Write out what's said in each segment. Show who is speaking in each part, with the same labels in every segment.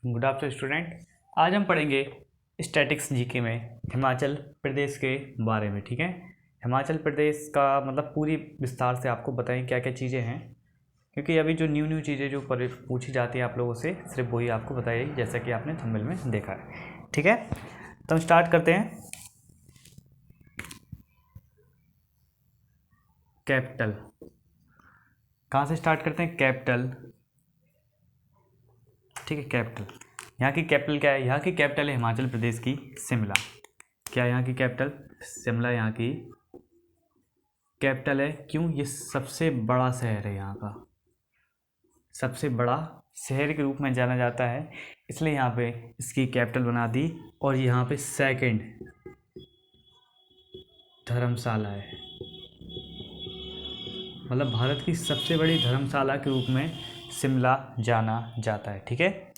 Speaker 1: Good afternoon student. आज हम पढ़ेंगे स्टैटिक्स जीके में हिमाचल प्रदेश के बारे में। ठीक है, हिमाचल प्रदेश का मतलब पूरी विस्तार से आपको बताएं क्या क्या चीज़ें हैं, क्योंकि अभी जो न्यू चीज़ें जो पूछी जाती है आप लोगों से सिर्फ वही आपको बताइए, जैसा कि आपने थंबनेल में देखा है। ठीक है, तो हम स्टार्ट करते हैं। कैपिटल, कहाँ से स्टार्ट करते हैं? कैपिटल। ठीक है, कैपिटल, यहाँ की कैपिटल क्या है? यहाँ की कैपिटल है हिमाचल प्रदेश की शिमला। क्या यहाँ की कैपिटल? शिमला यहाँ की कैपिटल है। क्यों? ये सबसे बड़ा शहर है, यहाँ का सबसे बड़ा शहर के रूप में जाना जाता है, इसलिए यहाँ पे इसकी कैपिटल बना दी। और यहाँ पे सेकंड धर्मशाला है, मतलब भारत की सबसे बड़ी धर्मशाला के रूप में शिमला जाना जाता है। ठीक है,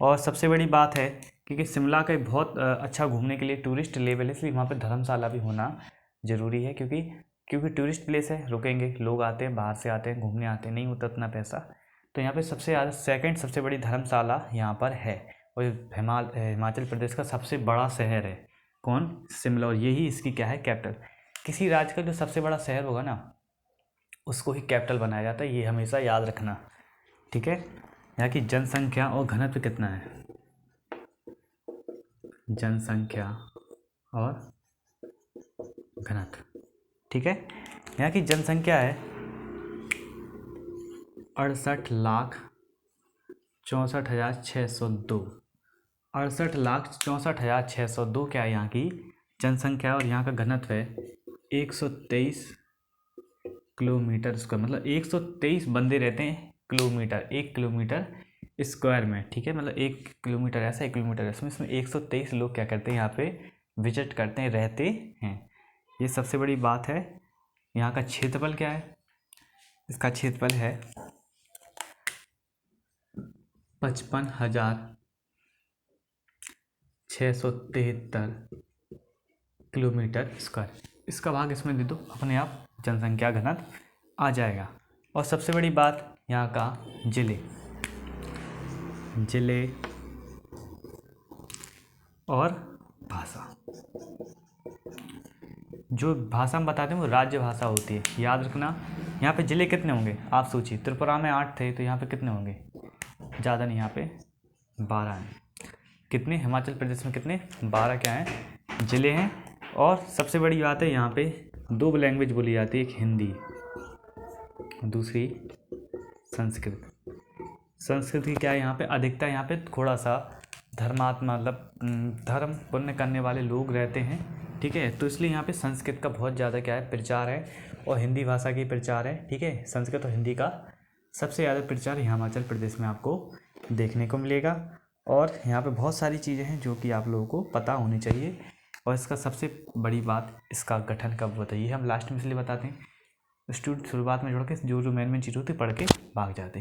Speaker 1: और सबसे बड़ी बात है क्योंकि शिमला का बहुत अच्छा घूमने के लिए टूरिस्ट लेवल है, इसलिए वहाँ पे धर्मशाला भी होना ज़रूरी है, क्योंकि टूरिस्ट प्लेस है, रुकेंगे, लोग आते हैं, बाहर से आते हैं, घूमने आते हैं, नहीं होता उतना पैसा, तो यहाँ पे सबसे ज़्यादा सेकंड सबसे बड़ी धर्मशाला यहाँ पर है। और हिमाचल प्रदेश का सबसे बड़ा शहर है कौन? शिमला। और यही इसकी क्या है? कैपिटल। किसी राज्य का जो सबसे बड़ा शहर होगा ना, उसको ही कैपिटल बनाया जाता है, ये हमेशा याद रखना। ठीक है, यहाँ की जनसंख्या और घनत्व कितना है? जनसंख्या और घनत्व। ठीक है, यहाँ की जनसंख्या है 68,64,602। 68,64,602 क्या है यहाँ की जनसंख्या। और यहाँ का घनत्व है 123 किलोमीटर स्क्वायर, मतलब 123 बंदे रहते हैं किलोमीटर, 1 किलोमीटर स्क्वायर में। ठीक है, मतलब 1 किलोमीटर ऐसा, 1 किलोमीटर ऐसा, इसमें 123 लोग क्या करते हैं यहाँ पे विजिट करते हैं, रहते हैं। ये सबसे बड़ी बात है। यहाँ का क्षेत्रफल क्या है? इसका क्षेत्रफल है 55,673 किलोमीटर स्क्वायर। इसका भाग इसमें दे दो, अपने आप जनसंख्या घनत्व आ जाएगा। और सबसे बड़ी बात यहाँ का जिले और भाषा। जो भाषा हम बताते हैं वो राज्य भाषा होती है, याद रखना। यहाँ पे जिले कितने होंगे आप सोचिए? त्रिपुरा में 8 थे, तो यहाँ पे कितने होंगे? ज़्यादा नहीं, यहाँ पे 12 हैं। कितने? हिमाचल प्रदेश में कितने? 12 क्या हैं? जिले हैं। और सबसे बड़ी बात है, यहाँ पे 2 लैंग्वेज बोली जाती है, एक हिंदी, दूसरी संस्कृत। संस्कृत की क्या है यहाँ पे अधिकता? यहाँ पे थोड़ा सा धर्मात्मा, मतलब धर्म पुण्य करने वाले लोग रहते हैं। ठीक है, तो इसलिए यहाँ पे संस्कृत का बहुत ज़्यादा क्या है? प्रचार है, और हिंदी भाषा की प्रचार है। ठीक है, संस्कृत और हिंदी का सबसे ज़्यादा प्रचार हिमाचल प्रदेश में आपको देखने को मिलेगा। और यहाँ पे बहुत सारी चीज़ें हैं जो कि आप लोगों को पता होनी चाहिए। और इसका सबसे बड़ी बात, इसका गठन कब होता है, ये हम लास्ट में इसलिए बताते हैं, स्टूडेंट शुरुआत में जोड़ के जो मेन चीज़ होती है पढ़ के भाग जाते।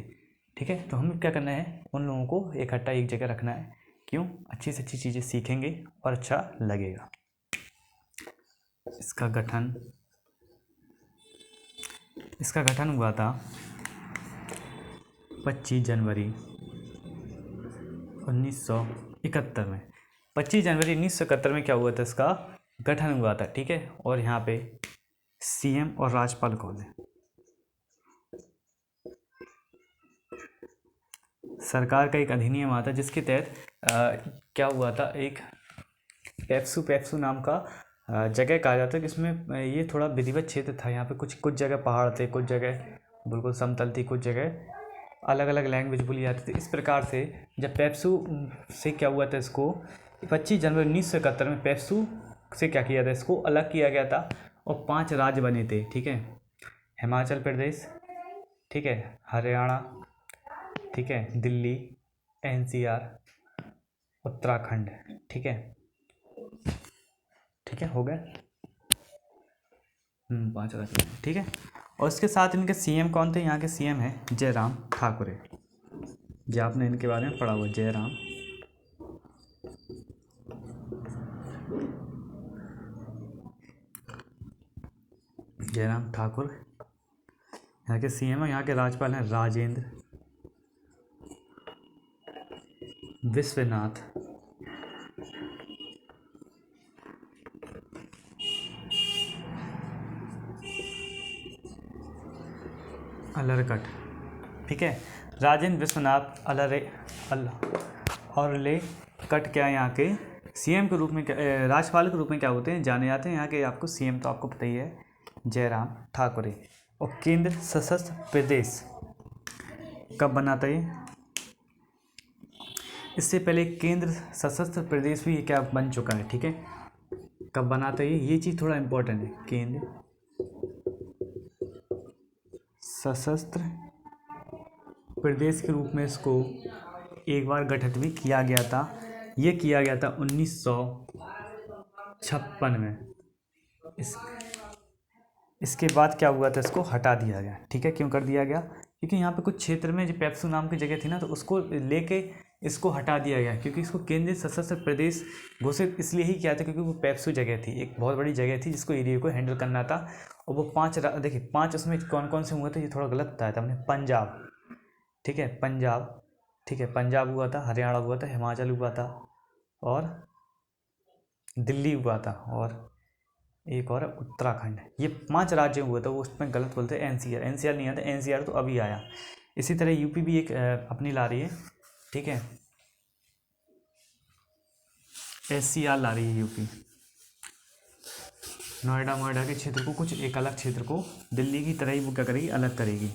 Speaker 1: ठीक है, तो हमें क्या करना है, उन लोगों को इकट्ठा एक जगह रखना है। क्यों? अच्छी से अच्छी चीज़ें सीखेंगे और अच्छा लगेगा। इसका गठन हुआ था 25 जनवरी 1971 में। 25 जनवरी 1971 में क्या हुआ था? इसका गठन हुआ था। ठीक है, और यहाँ पे सीएम और राज्यपाल कौन है? सरकार का एक अधिनियम आता है जिसके तहत क्या हुआ था, एक पेप्सू नाम का जगह कहा जाता है, जिसमें ये थोड़ा विधिवत क्षेत्र था। यहाँ पे कुछ जगह पहाड़ थे, कुछ जगह बिल्कुल समतल थी, कुछ जगह अलग अलग लैंग्वेज बोली जाती थी। इस प्रकार से जब पेप्सू से क्या हुआ था, इसको 25 जनवरी 1971 में पेप्सू से क्या किया था, इसको अलग किया गया था, और 5 राज्य बने थे। ठीक है, हिमाचल प्रदेश, ठीक है, हरियाणा, ठीक है, दिल्ली, एनसीआर, उत्तराखंड। ठीक है, हो गए 5 राज्य। ठीक है, और इसके साथ इनके सीएम कौन थे? यहाँ के सीएम हैं जयराम ठाकुर। जो आपने इनके बारे में पढ़ा हुआ, जयराम ठाकुर यहाँ के सीएम हैं। यहाँ के राज्यपाल हैं राजेंद्र विश्वनाथ अलरकट। ठीक है, राजेंद्र विश्वनाथ अलरकट क्या यहाँ के सीएम के रूप में राज्यपाल के रूप में क्या होते हैं, जाने जाते हैं। यहाँ के आपको सीएम तो आपको पता ही है, जयराम ठाकुर। और केंद्र सशस्त्र प्रदेश कब बना था ये? इससे पहले केंद्र सशस्त्र प्रदेश भी क्या बन चुका है। ठीक है, कब बना था ये चीज़ थोड़ा इम्पोर्टेंट है। केंद्र सशस्त्र प्रदेश के रूप में इसको एक बार गठित भी किया गया था। ये किया गया था 1956 में। इसके बाद क्या हुआ था, इसको हटा दिया गया। ठीक है, क्यों कर दिया गया? क्योंकि यहाँ पे कुछ क्षेत्र में जो पेप्सू नाम की जगह थी ना, तो उसको लेके इसको हटा दिया गया। क्योंकि इसको केंद्रीय सशस्त्र प्रदेश घोषित इसलिए ही किया था क्योंकि वो पेप्सू जगह थी, एक बहुत बड़ी जगह थी जिसको एरिया को हैंडल करना था। और वो देखिए 5 उसमें कौन कौन से हुए थे, ये थोड़ा गलत बताया था हमने। पंजाब, ठीक है, पंजाब, ठीक है, पंजाब हुआ था, हरियाणा हुआ था, हिमाचल हुआ था, और दिल्ली हुआ था, और एक और उत्तराखंड। ये 5 राज्य हुआ था। वो उसमें गलत बोलते हैं एनसीआर नहीं आता, एनसीआर तो अभी आया। इसी तरह यूपी भी एक अपनी ला रही है। ठीक है, एससीआर ला रही है यूपी। नोएडा के क्षेत्र को, कुछ एक अलग क्षेत्र को दिल्ली की तरह ही वो क्या करेगी, अलग करेगी।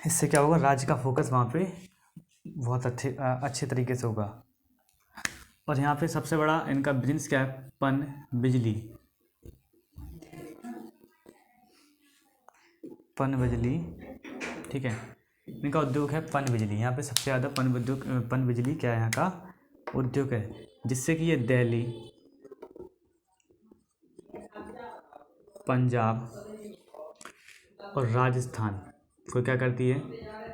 Speaker 1: इससे क्या होगा, राज्य का फोकस वहाँ पे बहुत अच्छे तरीके से होगा। और यहाँ पे सबसे बड़ा इनका बिजनेस क्या है, पन बिजली। ठीक है, इनका उद्योग है पन बिजली। यहाँ पे सबसे ज़्यादा पन बिजली क्या है, यहाँ का उद्योग है, जिससे कि ये दिल्ली, पंजाब और राजस्थान को क्या करती है,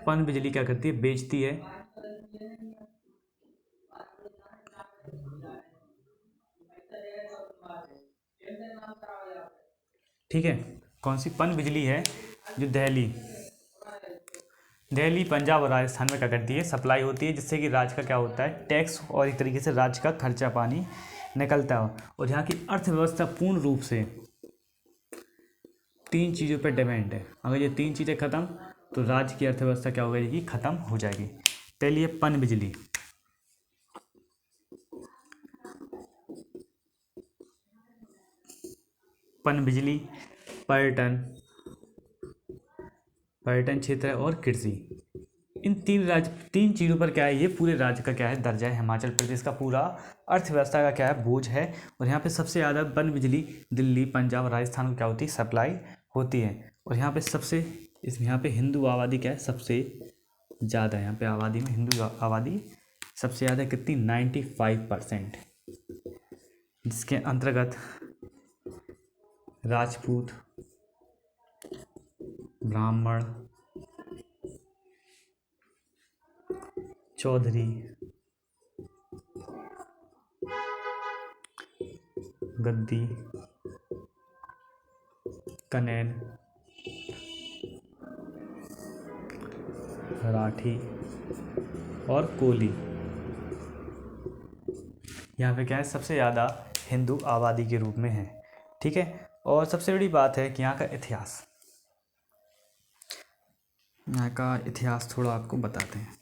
Speaker 1: पन बिजली क्या करती है, बेचती है। ठीक है, कौन सी पन बिजली है जो दिल्ली, पंजाब और राजस्थान में क्या करती है, सप्लाई होती है, जिससे कि राज्य का क्या होता है, टैक्स और एक तरीके से राज्य का खर्चा पानी निकलता है। और यहाँ की अर्थव्यवस्था पूर्ण रूप से 3 चीज़ों पर डिपेंड है। अगर ये 3 चीज़ें खत्म तो राज्य की अर्थव्यवस्था क्या हो जाएगी, खत्म हो जाएगी। पहली है पन बिजली। पन बिजली, पर्यटन क्षेत्र है, और कृषि। इन 3 चीज़ों पर क्या है, ये पूरे राज्य का क्या है, दर्जा है। हिमाचल प्रदेश का पूरा अर्थव्यवस्था का क्या है, बोझ है। और यहाँ पे सबसे ज़्यादा पन बिजली दिल्ली, पंजाब, राजस्थान को क्या होती है, सप्लाई होती है। और यहाँ पे यहाँ पे हिंदू आबादी क्या है, सबसे ज़्यादा है। यहाँ पे आबादी में हिंदू आबादी सबसे ज़्यादा कितनी, 95%, जिसके अंतर्गत राजपूत, ब्राह्मण, चौधरी, गद्दी, कनैन, राठी और कोली। यहाँ पे क्या है, सबसे ज़्यादा हिंदू आबादी के रूप में है। ठीक है, और सबसे बड़ी बात है कि यहाँ का इतिहास थोड़ा आपको बताते हैं।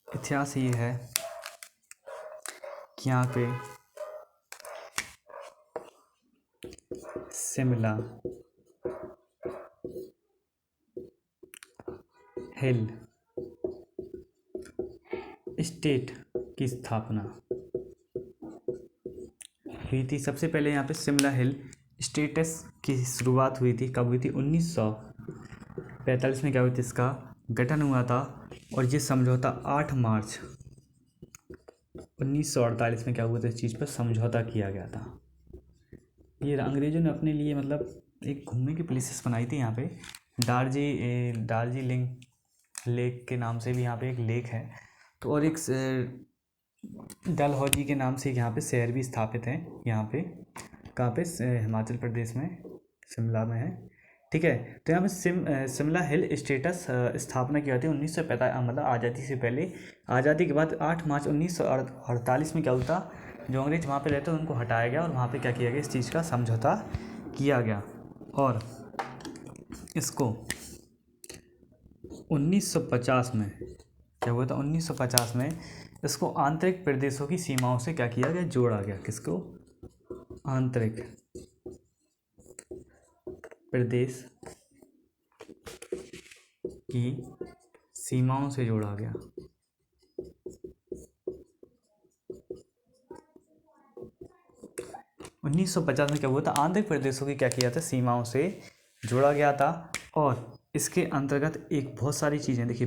Speaker 1: इतिहास ये है कि यहाँ पे शिमला हिल स्टेट की स्थापना हुई थी। सबसे पहले यहाँ पे शिमला हिल स्टेटस की शुरुआत हुई थी। कब हुई थी, 1945 में क्या हुई थी, इसका गठन हुआ था। और ये समझौता 8 मार्च 1948 में क्या हुआ था, इस चीज़ पर समझौता किया गया था। ये अंग्रेज़ों ने अपने लिए मतलब एक घूमने की प्लेसेस बनाई थी। यहाँ पे दार्जिलिंग लेक के नाम से भी यहाँ पे एक लेक है। तो और एक डलहौजी के नाम से यहाँ पे शहर भी स्थापित हैं। यहाँ पे कहाँ पे, हिमाचल प्रदेश में शिमला में है। ठीक है, तो यहाँ पे शिमला हिल स्टेटस स्थापना की जाती है 1945, मतलब आज़ादी से पहले। आज़ादी के बाद 8 मार्च 1948 में क्या होता, जो अंग्रेज वहाँ पे रहते हैं उनको हटाया गया और वहाँ पे क्या किया गया, इस चीज़ का समझौता किया गया। और इसको 1950 में क्या हुआ था, 1950 में इसको आंतरिक प्रदेशों की सीमाओं से क्या किया गया, जोड़ा गया। किसको, आंतरिक प्रदेश की सीमाओं से जोड़ा गया। उन्नीस सौ 50 में क्या हुआ था, आंतरिक प्रदेशों की क्या किया था, सीमाओं से जोड़ा गया था। और इसके अंतर्गत एक बहुत सारी चीज़ें, देखिए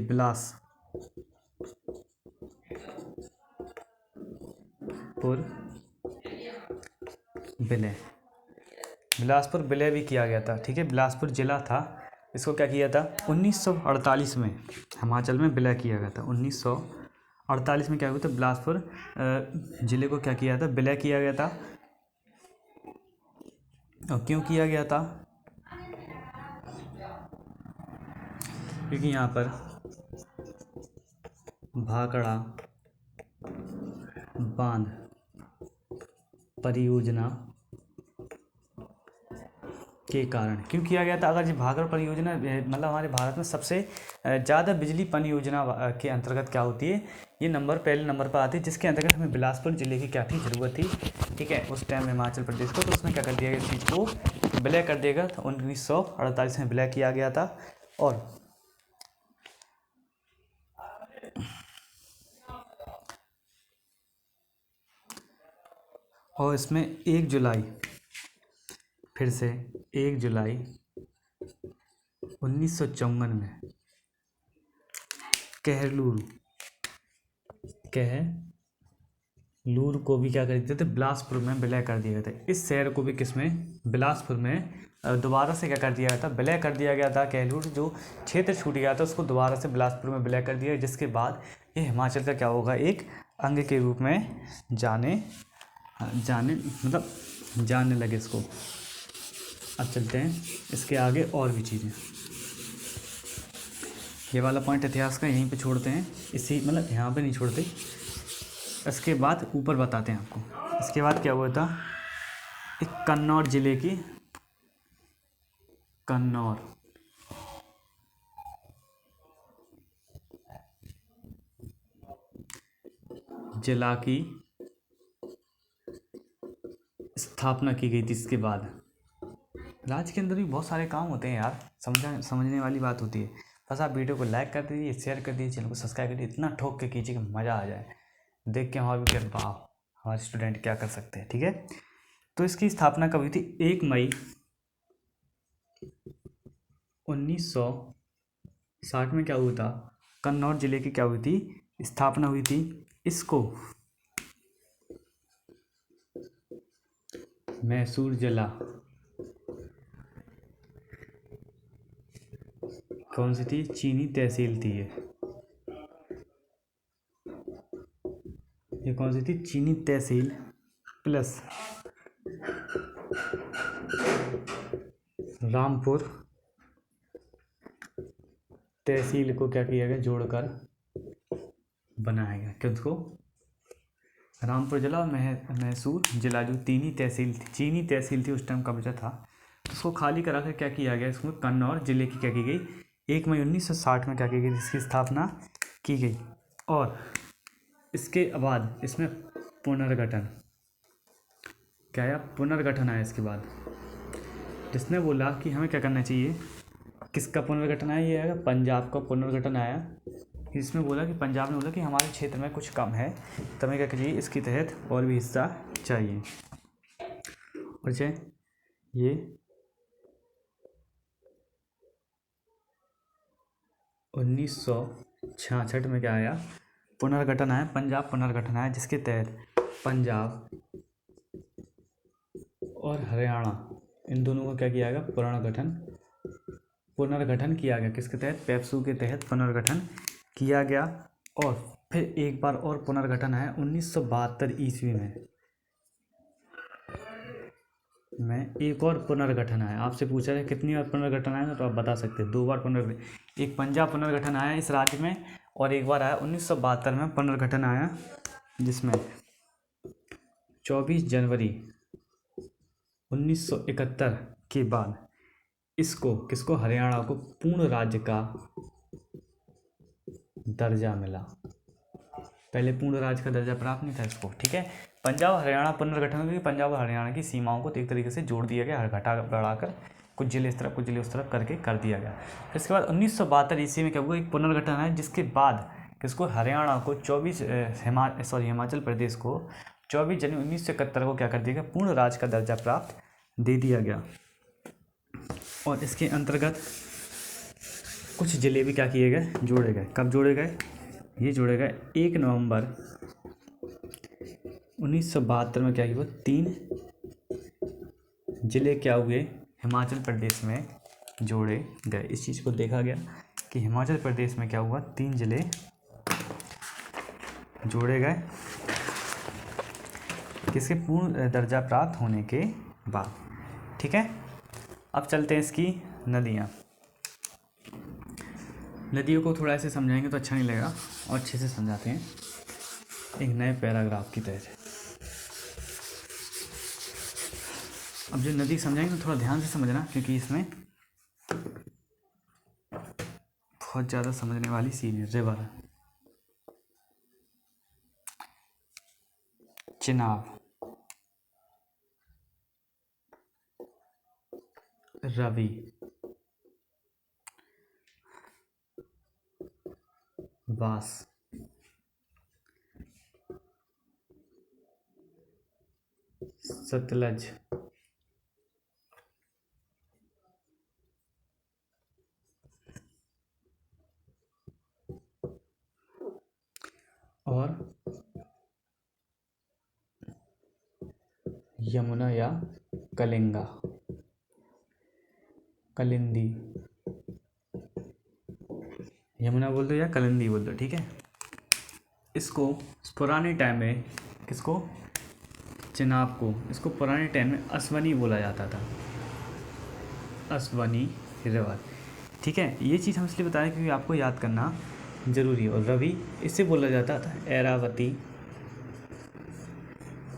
Speaker 1: बिलासपुर विलय भी किया गया था। ठीक है, बिलासपुर जिला था, इसको क्या किया था 1948 में हिमाचल में विलय किया गया था। 1948 में क्या हुआ था, बिलासपुर जिले को क्या किया था, विलय किया गया था। और क्यों किया गया था, क्योंकि यहाँ पर भाखड़ा बांध परियोजना के कारण क्यों किया गया था। अगर ये भाखड़ा परियोजना मतलब हमारे भारत में सबसे ज़्यादा बिजली परियोजना के अंतर्गत क्या होती है, ये पहले नंबर पर आती है, जिसके अंतर्गत हमें बिलासपुर जिले की क्या थी, ज़रूरत थी। ठीक है, उस टाइम हिमाचल प्रदेश को, तो उसमें क्या कर दिया गया, इस चीज़ को विलय कर दिया गया। 1948 में विलय किया गया था। और इसमें 1 जुलाई, फिर से 1 जुलाई 1954 में कहलूर को भी क्या कर दिया था, बिलासपुर में विलय कर दिया गया था। इस शहर को भी किसमें, बिलासपुर में दोबारा से क्या कर दिया गया था, विलय कर दिया गया था। कहलूर जो क्षेत्र छूट गया था उसको दोबारा से बिलासपुर में विलय कर दिया, जिसके बाद ये हिमाचल का क्या होगा, एक अंग के रूप में जानने लगे इसको। अब चलते हैं इसके आगे और भी चीज़ें। ये वाला पॉइंट इतिहास का यहीं पे छोड़ते हैं, इसी मतलब यहाँ पे नहीं छोड़ते। इसके बाद ऊपर बताते हैं आपको। इसके बाद क्या हुआ था, एक कन्नौर जिले की जिला की स्थापना की गई थी। इसके बाद राज्य के अंदर भी बहुत सारे काम होते हैं यार, समझने वाली बात होती है। बस आप वीडियो को लाइक कर दीजिए, शेयर कर दीजिए, चैनल को सब्सक्राइब कर दीजिए, इतना ठोक के कीजिए कि मज़ा आ जाए देख के, हमारा भी क्या वाह हमारे स्टूडेंट क्या कर सकते हैं। ठीक है, तो इसकी स्थापना कब हुई थी, 1 मई 1960 में क्या हुआ था, कन्नौज जिले की क्या हुई थी, स्थापना हुई थी। इसको मैसूर जिला, कौन सी थी, चीनी तहसील थी ये कौन सी थी, चीनी तहसील प्लस रामपुर तहसील को क्या किया गया, जोड़कर बनाया गया। किसको, रामपुर जिला और मैसूर जिला, जो चीनी तहसील थी उस टाइम कब्जा था, उसको खाली करा कर क्या किया गया, इसमें कन्नौज जिले की क्या की गई, 1 मई 1960 में क्या की गई, इसकी स्थापना की गई। और इसके बाद इसमें पुनर्गठन क्या आया, पुनर्गठन आया। इसके बाद जिसने बोला कि हमें क्या करना चाहिए, किसका पुनर्गठन आया, ये आएगा पंजाब का पुनर्गठन आया। इसमें बोला कि पंजाब ने बोला कि हमारे क्षेत्र में कुछ कम है, तो हमें क्या चाहिए, इसके तहत और भी हिस्सा चाहिए। और ये 1966 में क्या आया, पुनर्गठन आया, पंजाब पुनर्गठन आया, जिसके तहत पंजाब और हरियाणा इन दोनों को क्या किया गया, पुनर्गठन किया गया। किसके तहत, पेप्सू के तहत पुनर्गठन किया गया। और फिर एक बार और पुनर्गठन आया 1972 ईस्वी में एक और पुनर्गठन आया। आपसे पूछा है कितनी बार पुनर्गठन आया तो आप बता सकते हैं 2 बार पुनर्गठन। एक पंजाब पुनर्गठन आया इस राज्य में, और एक बार आया 1972 में पुनर्गठन आया, जिसमें 24 जनवरी 1971 के बाद किसको हरियाणा को पूर्ण राज्य का दर्जा मिला। पहले पूर्ण राज्य का दर्जा प्राप्त नहीं था इसको, ठीक है। पंजाब हरियाणा पुनर्गठन में पंजाब और हरियाणा की सीमाओं को एक तरीके से जोड़ दिया गया, घटा बढ़ाकर कुछ जिले इस तरफ कुछ जिले उस तरफ करके कर दिया गया। फिर इसके बाद 1972 ईस्वी में क्या हुआ, एक पुनर्गठन है, जिसके बाद किसको हरियाणा को हिमाचल प्रदेश को 24 जनवरी 1971 को क्या कर दिया गया, पूर्ण राज्य का दर्जा प्राप्त दे दिया गया। और इसके अंतर्गत कुछ जिले भी क्या किए गए, जोड़े गए। कब जोड़े गए, ये जोड़े गए 1 नवंबर 1972 में। क्या हुआ, 3 जिले क्या हुए, हिमाचल प्रदेश में जोड़े गए। इस चीज़ को देखा गया कि हिमाचल प्रदेश में क्या हुआ, 3 जिले जोड़े गए किसके पूर्ण दर्जा प्राप्त होने के बाद, ठीक है। अब चलते हैं इसकी नदियों को थोड़ा ऐसे समझाएंगे तो अच्छा नहीं लगेगा, और अच्छे से समझाते हैं एक नए पैराग्राफ की तरह से। अब जो नदी समझाएंगे तो थोड़ा ध्यान से समझना, क्योंकि इसमें बहुत ज़्यादा समझने वाली सीन है। रिवर, चिनाब, रवि, वास, सतलज, और यमुना या कलिंदी। यमुना बोल दो या कलिंदी बोल दो, ठीक है। इसको पुराने टाइम में किसको, चिनाब को, इसको पुराने टाइम में असवनी बोला जाता था, असवनी रिवर, ठीक है। ये चीज़ हम इसलिए बताएं क्योंकि आपको याद करना जरूरी है। और रवि इससे बोला जाता था एरावती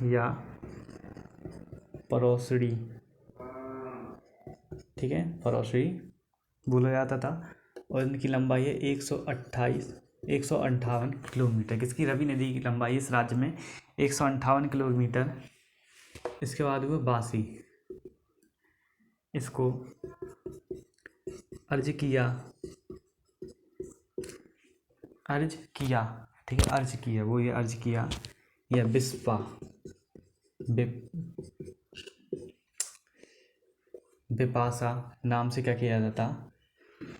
Speaker 1: या परोसड़ी, ठीक है, परोसड़ी बोला जाता था। और इनकी लंबाई है 158 किलोमीटर। किसकी, रवि नदी की लंबाई इस राज्य में 158 किलोमीटर। इसके बाद हुआ बासी, इसको अर्ज किया, ठीक है, अर्ज किया, वो ये अर्ज किया, या बिस्पा, बिपाशा नाम से क्या किया जाता,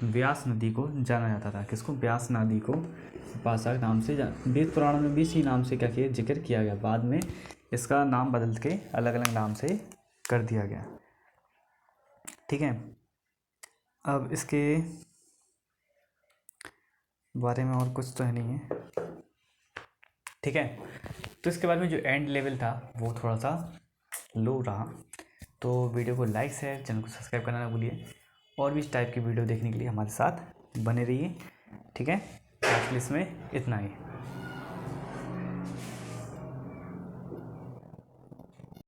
Speaker 1: व्यास नदी को जाना जाता था। किसको, व्यास नदी को बिपाशा नाम से वेद पुराण में भी इसी नाम से क्या किया, जिक्र किया गया। बाद में इसका नाम बदल के अलग अलग नाम से कर दिया गया, ठीक है। अब इसके बारे में और कुछ तो है नहीं है, ठीक है। तो इसके बाद में जो एंड लेवल था वो थोड़ा सा लो रहा, तो वीडियो को लाइक शेयर, चैनल को सब्सक्राइब करना ना भूलिए। और भी इस टाइप की वीडियो देखने के लिए हमारे साथ बने रहिए, ठीक है। आजकल इसमें इतना ही।